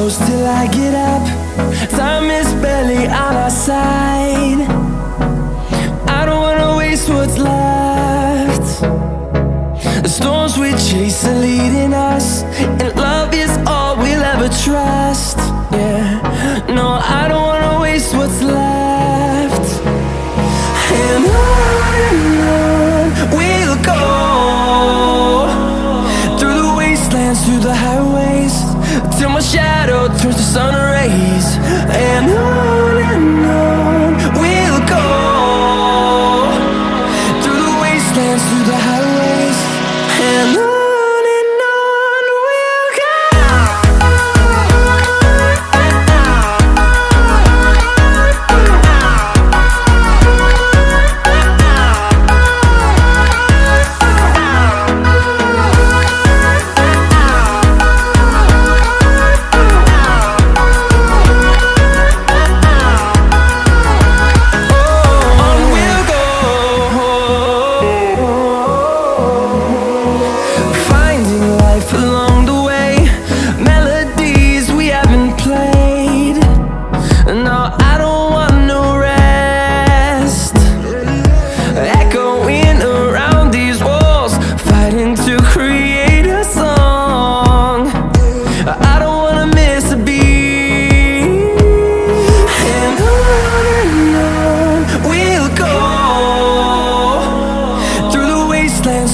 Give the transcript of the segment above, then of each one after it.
close till I get up. Time is barely on our side. I don't wanna waste what's left. The storms we chase are leading us, and love is all we'll ever trust. Yeah, no, I don't wanna waste what's left. And on we'll go, through the wastelands, through the highways, till my shadow turns to sun rays. And on we'll go, through the wastelands, through the highways, and on we'll go.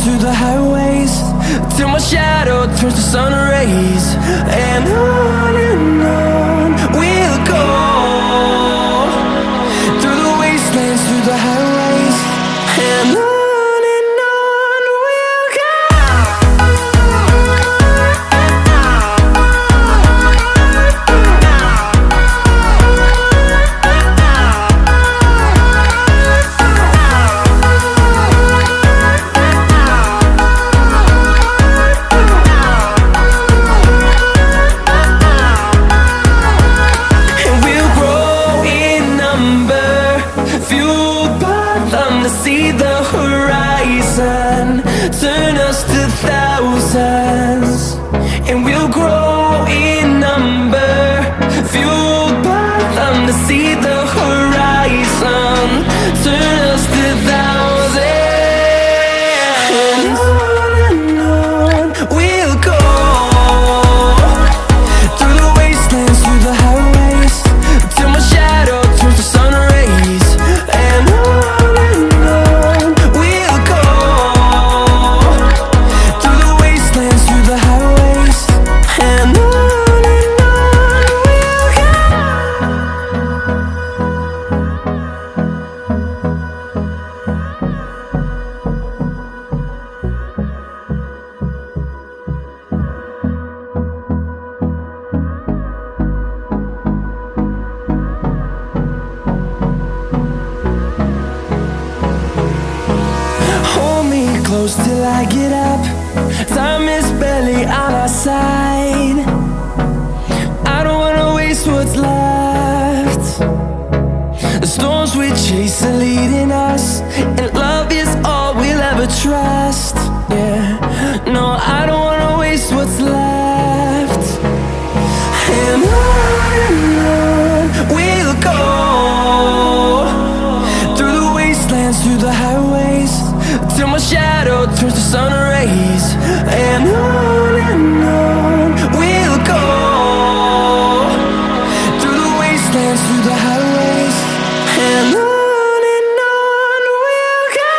Through the highways, till my shadow turns to sun rays. And on we'll go, through the wastelands, through the highways, and on we'll go. See the horizon, turn us to thousands, and we'll grow in number, fueled by them to see the horizon, turn us to thousands. And on we'll go, through the wastelands, through the highways, till my shadow turns to sun rays. And close till I get up. Time is barely on our side. I don't wanna waste what's left. The storms we chase are leading us, and love is all we'll ever trust. Yeah, no, I don't wanna waste what's left. And on we'll go, through the wastelands, through the highways, till my shadow turns to sun rays. And on we'll go, through the wastelands, through the highways, and on we'll go.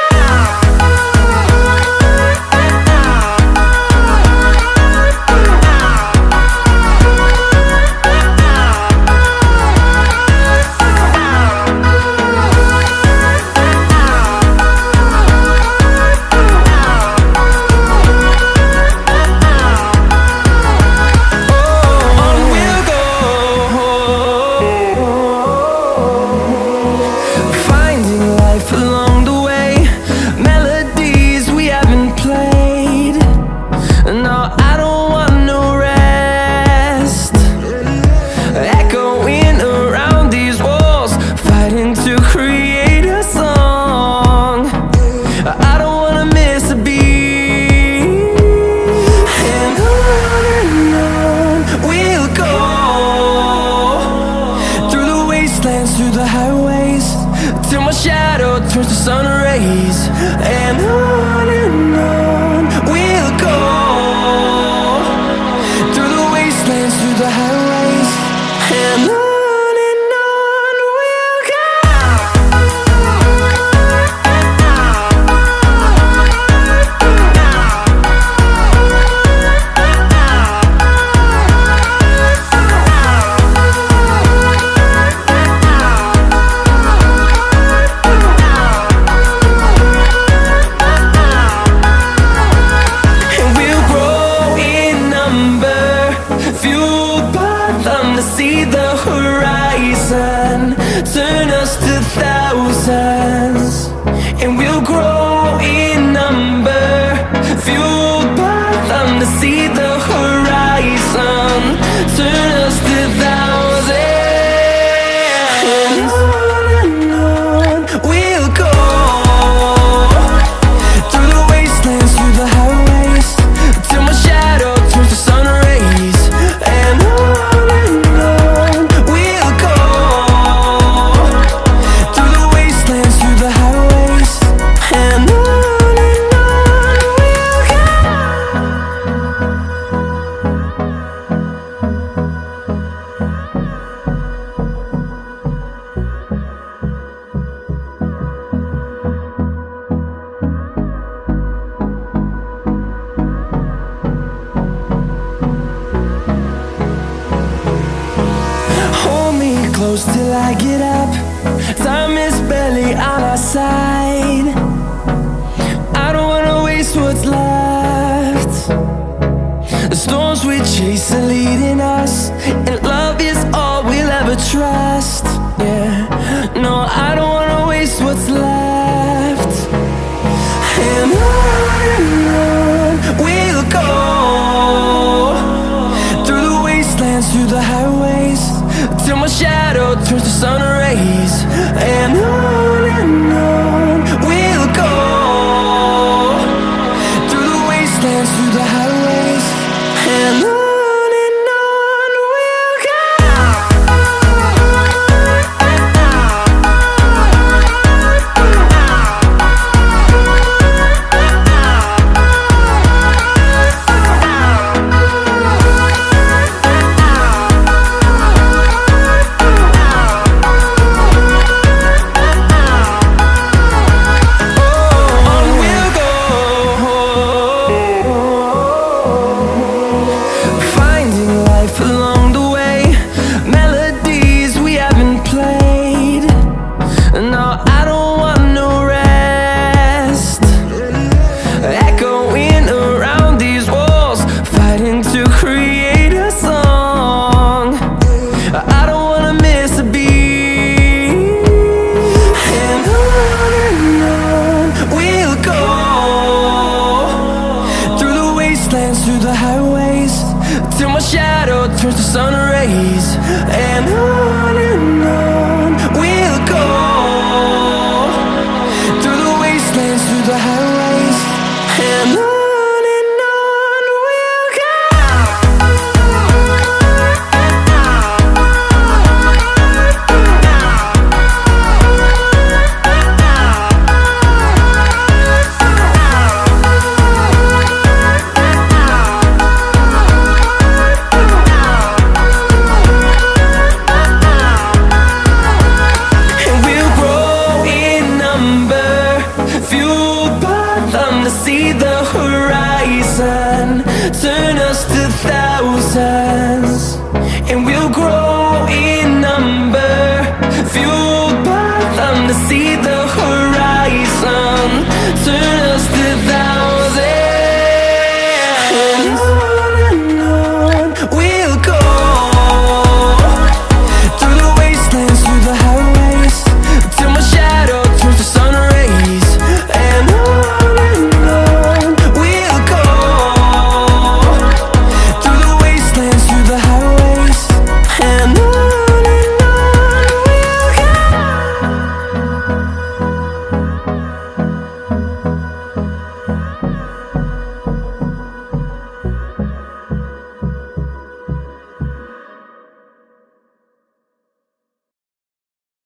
wastelands, through the highways, till my shadow turns to sun rays. And on we'll go, through the wastelands, through the highways, and on we'll go. See the horizon, turn us to thousands, and we'll grow in number, fueled by them to see the horizon, turn us to thousands. And on we'll go, through the wastelands, through the highways, till my shadow turns to sun rays. And close till I get up. Time is barely on our side. I don't wanna waste what's left. The storms we chase are leading us, and love is all we'll ever trust. Yeah, no, I don't wanna waste what's left. And on we'll go, through the wastelands, through the highways, till my shadow turns to sun rays. And